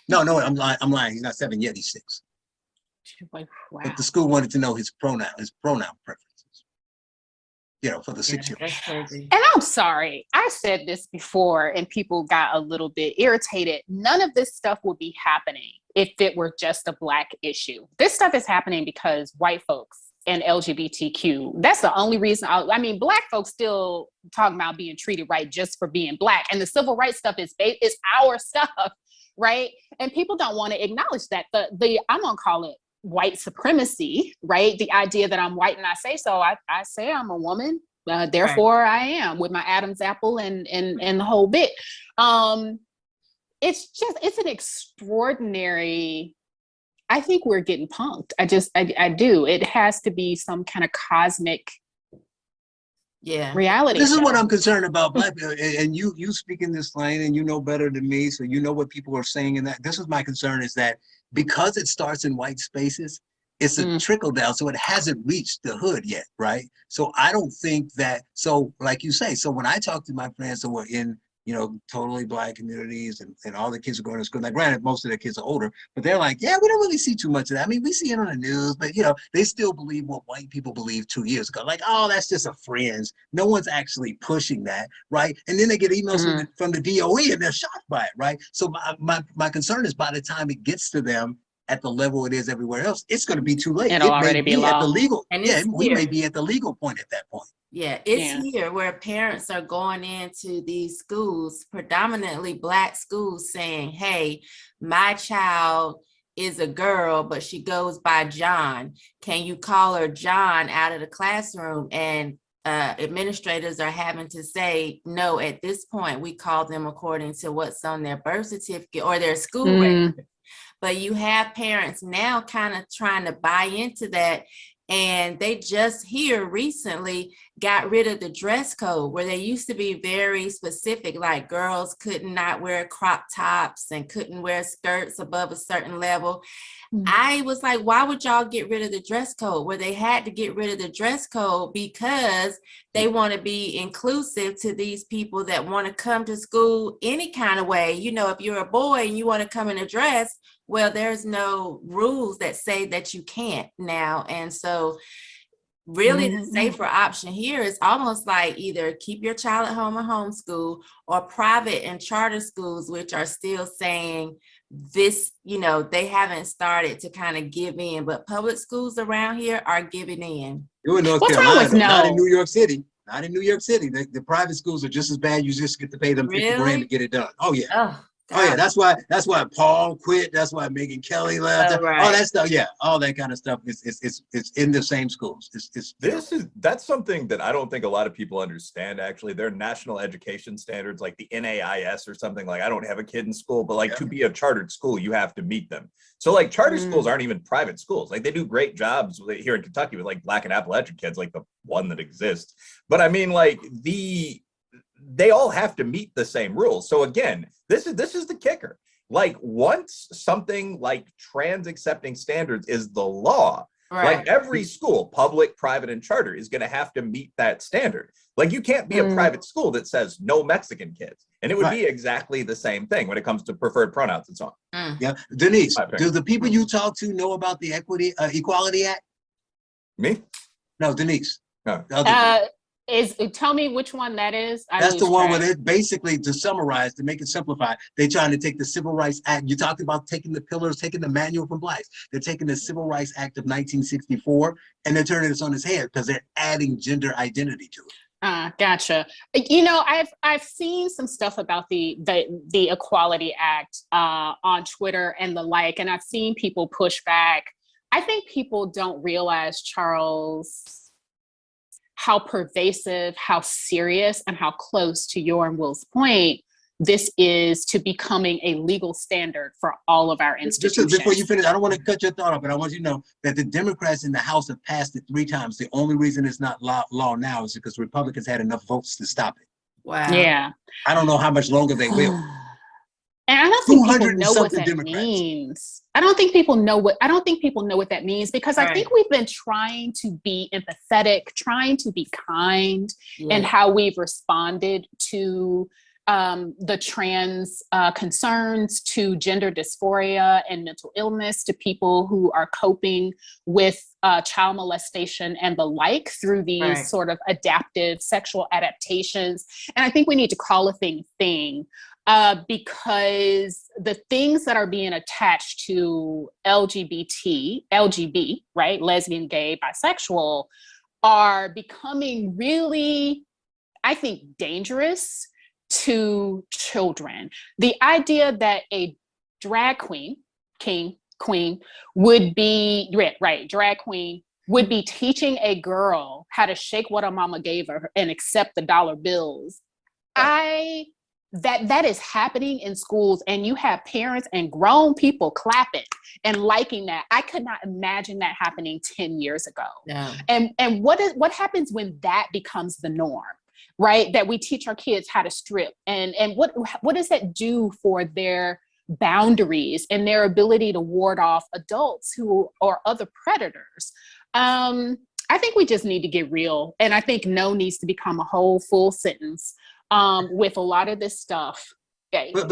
No, I'm lying. He's not 7 yet. He's 6. Wow. But the school wanted to know his pronoun preferences. You know, for the 6-year-old. And I'm sorry, I said this before and people got a little bit irritated. None of this stuff would be happening if it were just a Black issue. This stuff is happening because white folks and LGBTQ, that's the only reason. I mean, Black folks still talking about being treated right just for being Black. And the civil rights stuff is our stuff, right? And people don't want to acknowledge that. I'm gonna call it white supremacy, right? The idea that I'm white and I say so. I say I'm a woman, therefore I am, with my Adam's apple and the whole bit. It's an extraordinary. I think we're getting punked. I do. It has to be some kind of cosmic Yeah. reality This is show. what I'm concerned about, Black people, and you speak in this lane, and you know better than me, so you know what people are saying. And that this is my concern is that because it starts in white spaces, it's a trickle down, so it hasn't reached the hood yet, right? So I don't think that. So, like you say, so when I talk to my friends that were in, totally Black communities, and all the kids are going to school. Now, granted, most of their kids are older, but they're like, yeah, we don't really see too much of that. I mean, we see it on the news, but they still believe what white people believed 2 years ago. Like, oh, that's just a fringe. No one's actually pushing that, right? And then they get emails from the DOE, and they're shocked by it, right? So my concern is by the time it gets to them at the level it is everywhere else, it's going to be too late. It'll It may already be be at law. the legal. And Yeah, it's we may here. be at the legal point at that point. Yeah, it's Yeah. here where parents are going into these schools, predominantly Black schools, saying, hey, my child is a girl, but she goes by John. Can you call her John out of the classroom? And administrators are having to say, no, at this point, we call them according to what's on their birth certificate or their school record. But you have parents now kind of trying to buy into that. And they just here recently got rid of the dress code where they used to be very specific, like girls could not wear crop tops and couldn't wear skirts above a certain level. I was like, why would y'all get rid of the dress code? Where they had to get rid of the dress code because they want to be inclusive to these people that want to come to school any kind of way. If you're a boy and you want to come in a dress, well, there's no rules that say that you can't now. And so really the safer option here is almost like either keep your child at home or homeschool, or private and charter schools, which are still saying this, they haven't started to kind of give in, but public schools around here are giving in. You're in North What's Carolina, wrong with not in no? New York City. Not in New York City. The private schools are just as bad. You just get to pay them 50 grand to get it done. Oh, yeah. Oh yeah, that's why Paul quit. That's why Megyn Kelly left. All that stuff, yeah, all that kind of stuff is in the same schools. That's something that I don't think a lot of people understand. Actually, there are national education standards like the NAIS or something. Like, I don't have a kid in school, but like to be a chartered school, you have to meet them. So like charter schools aren't even private schools. Like they do great jobs here in Kentucky with like Black and Appalachian kids, like the one that exists. But I mean, like they all have to meet the same rules. So again, this is the kicker. Like once something like trans accepting standards is the law, like every school, public, private, and charter is going to have to meet that standard. Like you can't be a private school that says no Mexican kids. And it would be exactly the same thing when it comes to preferred pronouns and so on. Yeah. Denise, do the people you talk to know about the Equality Act? Me? No, Denise. No. Tell me which one that is. That's the one where they basically, to summarize, to make it simplified, they're trying to take the Civil Rights Act. You talked about taking the pillars, taking the manual from Blacks. They're taking the Civil Rights Act of 1964 and they're turning this on its head because they're adding gender identity to it. Gotcha. I've seen some stuff about the Equality Act on Twitter and the like, and I've seen people push back. I think people don't realize, Charles, how pervasive, how serious, and how close to your and Will's point this is to becoming a legal standard for all of our institutions. Just before you finish, I don't want to cut your thought off, but I want you to know that the Democrats in the House have passed it 3 times. The only reason it's not law now is because Republicans had enough votes to stop it. Wow. Yeah. I don't know how much longer they will. And I don't think people know what that Democrats. means. I don't think people know what that means, because I think we've been trying to be empathetic, trying to be kind in how we've responded to the trans concerns, to gender dysphoria and mental illness, to people who are coping with child molestation and the like through these sort of adaptive sexual adaptations. And I think we need to call a thing. Because the things that are being attached to LGB, right, lesbian, gay, bisexual, are becoming really, I think, dangerous to children. The idea that a drag queen, would be, drag queen, would be teaching a girl how to shake what her mama gave her and accept the dollar bills. that is happening in schools, and you have parents and grown people clapping and liking that. I could not imagine that happening 10 years ago. No. And what happens when that becomes the norm, right? That we teach our kids how to strip, and what does that do for their boundaries and their ability to ward off adults who are other predators? I think we just need to get real, and I think no needs to become a whole full sentence with a lot of this stuff. Okay. But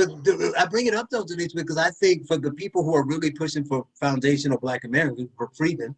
I bring it up though, Denise, because I think for the people who are really pushing for foundational Black Americans, for freedom,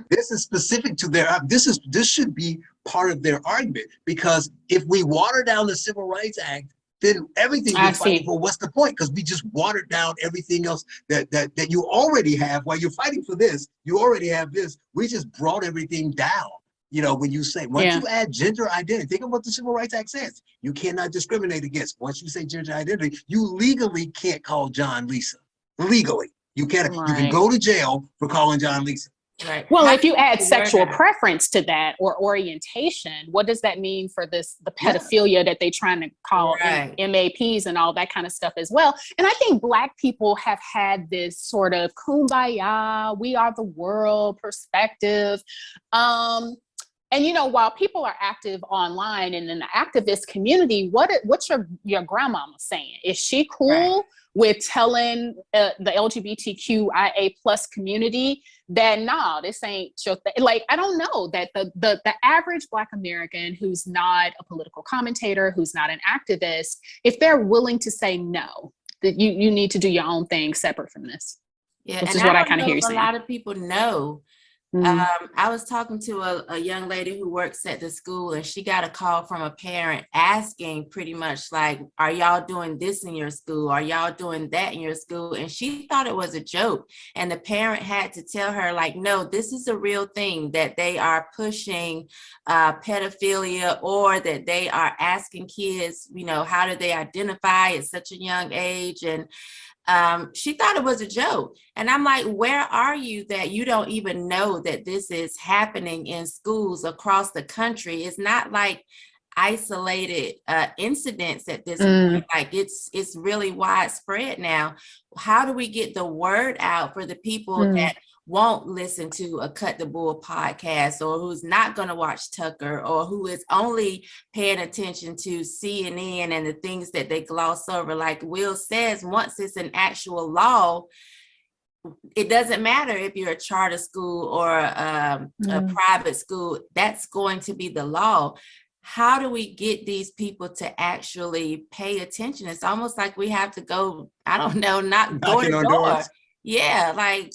this is specific to their, this should be part of their argument, because if we water down the Civil Rights Act, then everything we're fighting for, what's the point? Because we just watered down everything else that you already have. While you're fighting for this, you already have this. We just brought everything down. You know, when you say, once you add gender identity, think of what the Civil Rights Act says. You cannot discriminate against. Once you say gender identity, you legally can't call John Lisa. Legally, you can't. You can go to jail for calling John Lisa. Right. Well, if you add sexual preference to that, or orientation, what does that mean for the pedophilia that they're trying to call MAPs and all that kind of stuff as well? And I think Black people have had this sort of kumbaya, we are the world perspective. And, you know, while people are active online and in the activist community, what's your grandmama saying? Is she cool with telling the LGBTQIA plus community that, no, this ain't your thing? Like, I don't know that the average Black American who's not a political commentator, who's not an activist, if they're willing to say no, that you need to do your own thing separate from this. Yeah, which and is what I kind of hear you saying. A lot of people know. I was talking to a young lady who works at the school, and she got a call from a parent asking pretty much like, are y'all doing this in your school? Are y'all doing that in your school? And she thought it was a joke. And the parent had to tell her, like, no, this is a real thing, that they are pushing pedophilia, or that they are asking kids, you know, how do they identify at such a young age? And she thought it was a joke. And I'm like, where are you that you don't even know that this is happening in schools across the country? It's not like isolated incidents at this point. Like it's really widespread now. How do we get the word out for the people that won't listen to a Cut the Bull podcast, or who's not going to watch Tucker, or who is only paying attention to CNN and the things that they gloss over? Like Will says, once it's an actual law, it doesn't matter if you're a charter school or a private school, that's going to be the law. How do we get these people to actually pay attention? It's almost like we have to go, I don't know, not door to door. Yeah, like,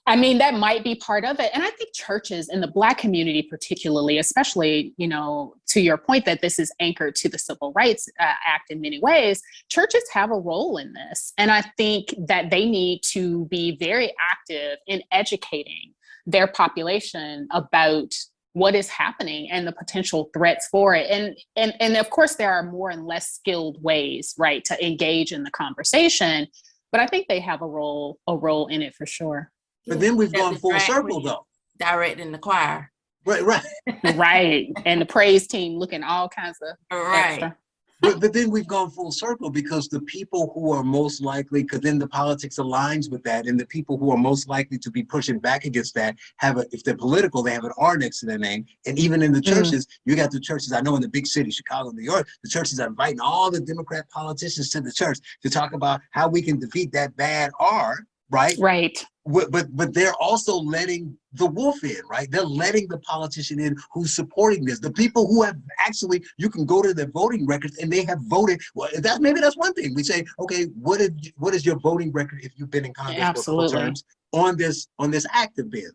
I mean, that might be part of it. And I think churches in the Black community particularly, especially, you know, to your point that this is anchored to the Civil Rights Act in many ways, churches have a role in this. And I think that they need to be very active in educating their population about what is happening and the potential threats for it. And of course, there are more and less skilled ways, right, to engage in the conversation. But I think they have a role in it for sure. But then we've gone full circle though. Directing the choir. Right. Right. And the praise team looking all kinds of extra. But then we've gone full circle, because the people who are most likely, because then the politics aligns with that, and the people who are most likely to be pushing back against that if they're political, they have an R next to their name. And even in the churches, you got the churches, I know in the big cities, Chicago, New York, the churches are inviting all the Democrat politicians to the church to talk about how we can defeat that bad R, right? Right. But they're also letting the wolf in, right? They're letting the politician in who's supporting this. The people who have actually, you can go to their voting records and they have voted. Well, maybe that's one thing. We say, okay, what is your voting record if you've been in Congress for 4 terms on this active bid?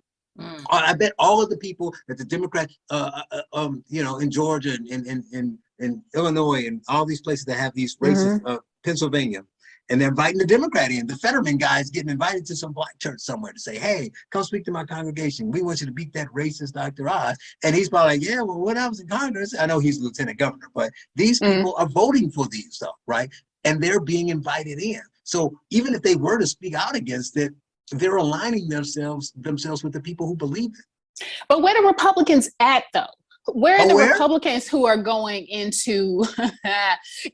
I bet all of the people that the Democrats, you know, in Georgia and in Illinois and all these places that have these races, Pennsylvania. And they're inviting the Democrat in. The Fetterman guy is getting invited to some Black church somewhere to say, hey, come speak to my congregation. We want you to beat that racist Dr. Oz. And he's probably like, yeah, well, when I was in Congress, I know he's lieutenant governor, but these people are voting for these stuff, right? And they're being invited in. So even if they were to speak out against it, they're aligning themselves with the people who believe it. But where are Republicans at, though? Where are the Where? Republicans who are going into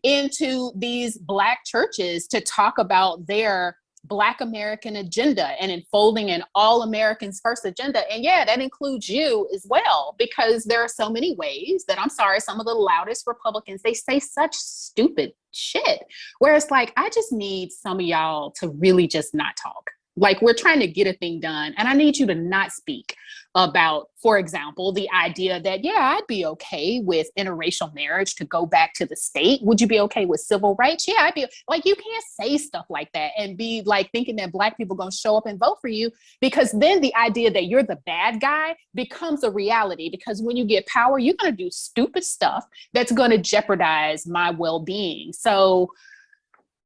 into these Black churches to talk about their Black American agenda and enfolding an all Americans first agenda? And yeah, that includes you as well, because there are so many ways that, I'm sorry, some of the loudest Republicans, they say such stupid shit. Where it's like, I just need some of y'all to really just not talk. Like, we're trying to get a thing done, and I need you to not speak about, for example, the idea that, yeah, I'd be okay with interracial marriage to go back to the state. Would you be okay with civil rights? Yeah, I'd be like, you can't say stuff like that and be like thinking that Black people going to show up and vote for you, because then the idea that you're the bad guy becomes a reality, because when you get power, you're going to do stupid stuff that's going to jeopardize my well-being. So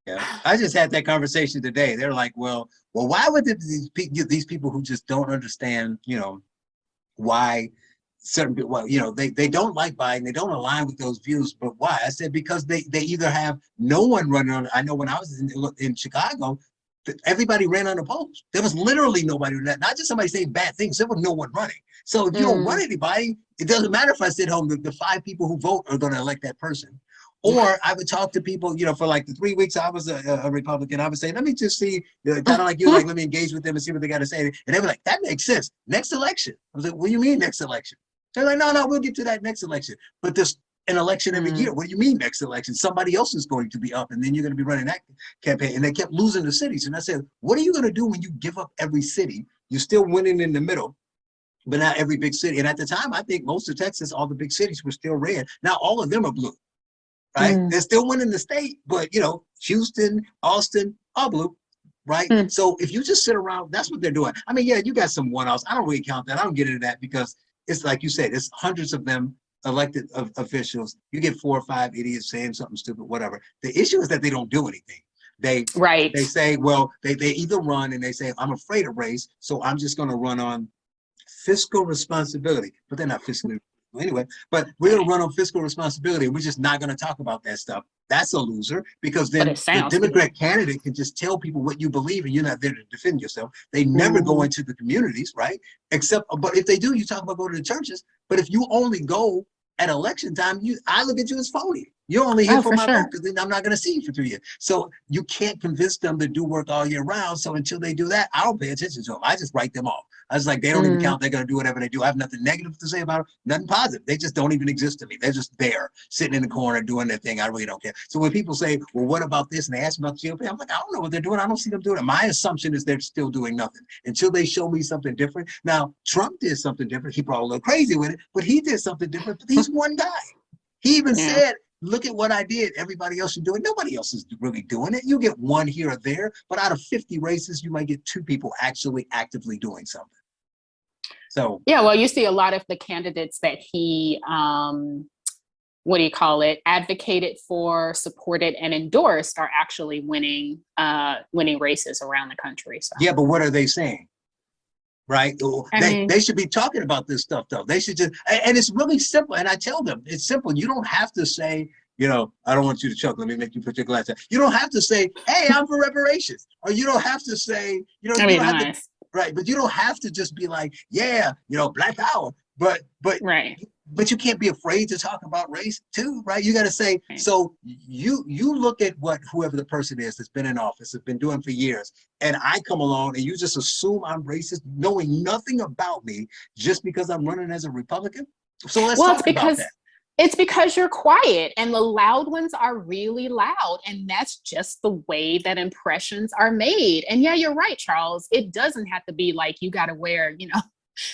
yeah, I just had that conversation today. They're like, well, why would these people who just don't understand, why certain people, well, they don't like Biden, they don't align with those views, but why? I said, because they either have no one running on. I know when I was in Chicago, everybody ran unopposed. There was literally nobody, not just somebody saying bad things, there was no one running. So if you don't run anybody, it doesn't matter if I sit home, the 5 people who vote are going to elect that person. Or I would talk to people, for like the 3 weeks I was a Republican, I would say, let me just see, kind of like you, like, let me engage with them and see what they got to say. And they were like, that makes sense. Next election. I was like, what do you mean next election? They're like, no, we'll get to that next election. But there's an election every year. What do you mean next election? Somebody else is going to be up, and then you're going to be running that campaign. And they kept losing the cities. And I said, what are you going to do when you give up every city? You're still winning in the middle, but not every big city. And at the time, I think most of Texas, all the big cities were still red. Now all of them are blue. Right? They're still winning the state, but Houston, Austin, all blue, right? So if you just sit around, that's what they're doing. I mean, yeah, you got some one-offs. I don't really count that. I don't get into that, because it's like you said, it's hundreds of them elected officials. You get 4 or 5 idiots saying something stupid, whatever. The issue is that they don't do anything. They say, well, they either run and they say, I'm afraid of race, so I'm just going to run on fiscal responsibility, but they're not fiscally anyway, but we're going to run on fiscal responsibility. We're just not going to talk about that stuff. That's a loser, because then the Democrat candidate can just tell people what you believe, and you're not there to defend yourself. They never go into the communities, right? But if they do, you talk about going to the churches. But if you only go at election time, I look at you as phony. You're only here for my vote, because then I'm not going to see you for 3 years. So you can't convince them to do work all year round. So until they do that, I don't pay attention to them. I just write them off. I was like, they don't even count. They're going to do whatever they do. I have nothing negative to say about them, nothing positive. They just don't even exist to me. They're just there, sitting in the corner, doing their thing. I really don't care. So when people say, well, what about this? And they ask me about the GOP, I'm like, I don't know what they're doing. I don't see them doing it. My assumption is they're still doing nothing until they show me something different. Now, Trump did something different. He brought a little crazy with it, but he did something different. But he's one guy. He even said, look at what I did. Everybody else should do it. Nobody else is really doing it. You get one here or there, but out of 50 races, you might get 2 people actually actively doing something. So yeah, well, you see a lot of the candidates that he advocated for, supported, and endorsed are actually winning races around the country. So. Yeah, but what are they saying? Right? They should be talking about this stuff, though. They should just, and it's really simple. And I tell them, it's simple. You don't have to say, I don't want you to choke. Let me make you put your glass down. You don't have to say, hey, I'm for reparations. Or you don't have to say, you don't have to, right? But you don't have to just be like, yeah, Black power. But you can't be afraid to talk about race too, right? You got to say, so you look at what whoever the person is that's been in office, has been doing for years, and I come along and you just assume I'm racist, knowing nothing about me, just because I'm running as a Republican. So let's talk about that. It's because you're quiet, and the loud ones are really loud, and that's just the way that impressions are made. And yeah, you're right, Charles. It doesn't have to be like you got to wear,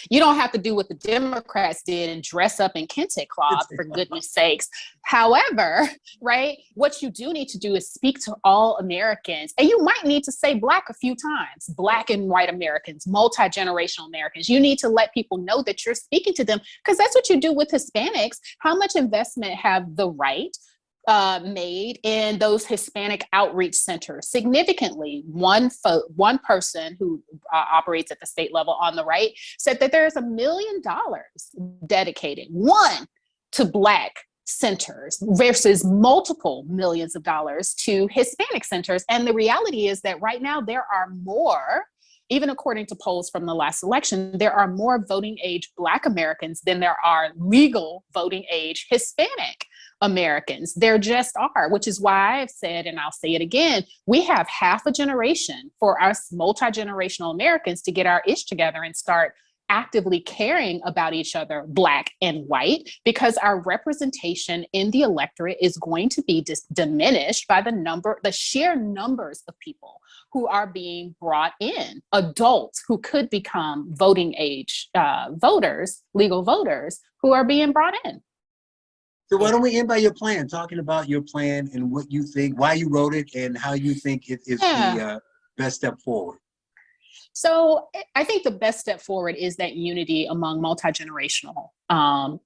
you don't have to do what the Democrats did and dress up in kente cloth, for goodness sakes. However, right, what you do need to do is speak to all Americans. And you might need to say Black a few times, Black and white Americans, multi-generational Americans. You need to let people know that you're speaking to them, because that's what you do with Hispanics. How much investment have the right made in those Hispanic outreach centers? Significantly, one person who operates at the state level on the right said that there's $1 million dedicated, one, to Black centers versus multiple millions of dollars to Hispanic centers. And the reality is that right now there are more even according to polls from the last election, there are more voting age Black Americans than there are legal voting age Hispanic Americans. There just are, which is why I've said, and I'll say it again, we have half a generation for us multi-generational Americans to get our ish together and start actively caring about each other, Black and white, because our representation in the electorate is going to be diminished by the sheer numbers of people who are being brought in, adults who could become voting age voters, legal voters, who are being brought in. So why don't we end by your plan, talking about your plan and what you think, why you wrote it, and how you think it is the best step forward. So I think the best step forward is that unity among multi-generational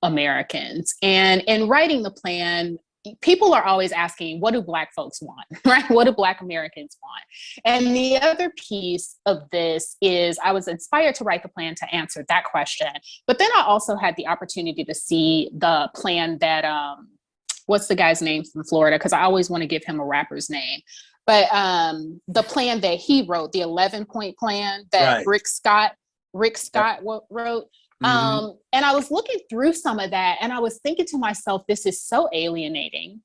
Americans. And in writing the plan, people are always asking, what do Black folks want, right? What do Black Americans want? And the other piece of this is I was inspired to write the plan to answer that question. But then I also had the opportunity to see the plan that, what's the guy's name from Florida? Because I always want to give him a rapper's name. But the plan that he wrote, the 11-point plan that Rick Scott wrote. And I was looking through some of that and I was thinking to myself, this is so alienating.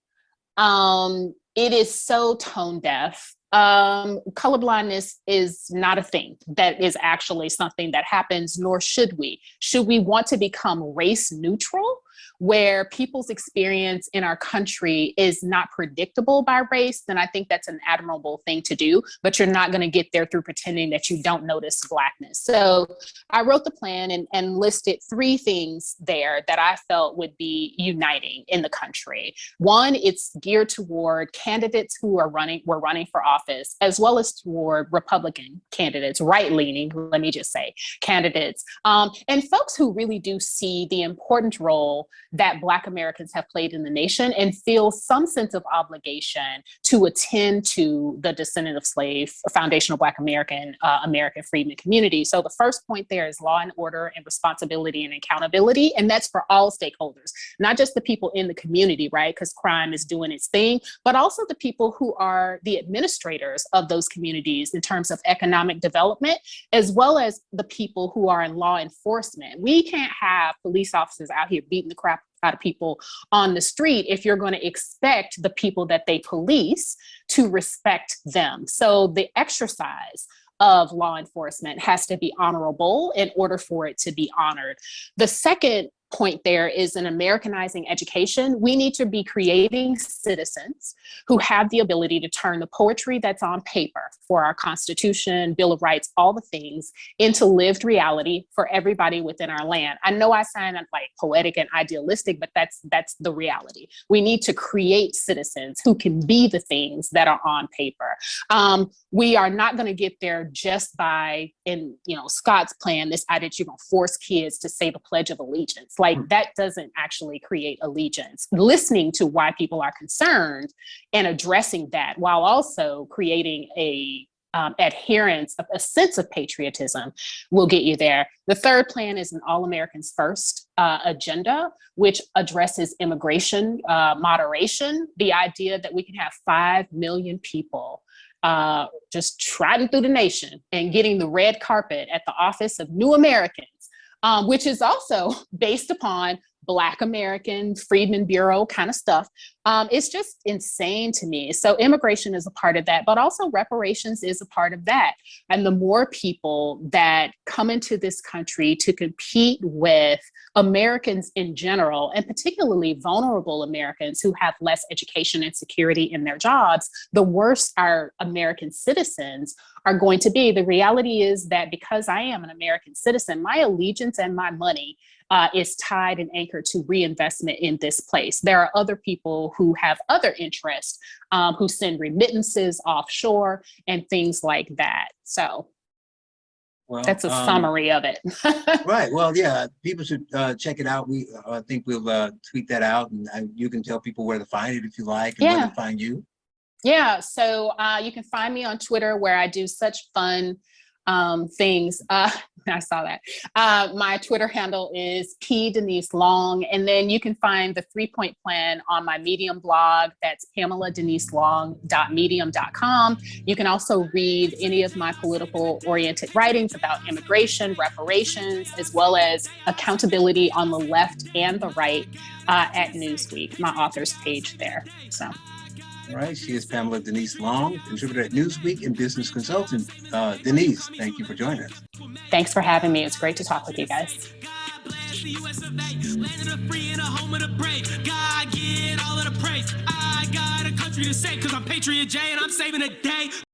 It is so tone deaf. Colorblindness is not a thing that is actually something that happens, nor should we. Should we want to become race neutral, where people's experience in our country is not predictable by race, then I think that's an admirable thing to do, but you're not going to get there through pretending that you don't notice Blackness. So I wrote the plan and listed 3 things there that I felt would be uniting in the country. One, it's geared toward candidates who were running for office, as well as toward Republican candidates, right-leaning, let me just say, candidates, and folks who really do see the important role that Black Americans have played in the nation and feel some sense of obligation to attend to the descendant of slave, foundational Black American freedmen community. So the first point there is law and order and responsibility and accountability. And that's for all stakeholders, not just the people in the community, right? Because crime is doing its thing, but also the people who are the administrators of those communities in terms of economic development, as well as the people who are in law enforcement. We can't have police officers out here beating the crap out of people on the street if you're going to expect the people that they police to respect them. So the exercise of law enforcement has to be honorable in order for it to be honored. The second point there is an Americanizing education. We need to be creating citizens who have the ability to turn the poetry that's on paper for our Constitution, Bill of Rights, all the things into lived reality for everybody within our land. I know I sound like poetic and idealistic, but that's the reality. We need to create citizens who can be the things that are on paper. We are not going to get there just by, in Scott's plan, this idea that you're going to force kids to say the Pledge of Allegiance. Like, that doesn't actually create allegiance. Listening to why people are concerned and addressing that while also creating a adherence, a sense of patriotism will get you there. The third plan is an All Americans First agenda, which addresses immigration moderation, the idea that we can have 5 million people just trotting through the nation and getting the red carpet at the Office of New Americans, which is also based upon Black American Freedmen Bureau kind of stuff. It's just insane to me. So immigration is a part of that, but also reparations is a part of that. And the more people that come into this country to compete with Americans in general, and particularly vulnerable Americans who have less education and security in their jobs, the worse our American citizens are going to be. The reality is that because I am an American citizen, my allegiance and my money is tied and anchored to reinvestment in this place. There are other people who have other interests, who send remittances offshore and things like that. So that's a summary of it. Right. Well, yeah, people should check it out. I think we'll tweet that out, and you can tell people where to find it if you like, and where to find you. Yeah. So you can find me on Twitter, where I do such fun things. I saw that. My Twitter handle is P Denise Long. And then you can find the 3-point plan on my Medium blog. That's PamelaDeniseLong.medium.com. You can also read any of my political oriented writings about immigration, reparations, as well as accountability on the left and the right at Newsweek, my author's page there. So. All right, she is Pamela Denise Long, contributor at Newsweek and business consultant. Denise, thank you for joining us. Thanks for having me. It's great to talk with you guys. The US of A, land of the free and a home of the brave. God get all of the praise. I got a country to save, cause I'm Patriot J and I'm saving the day.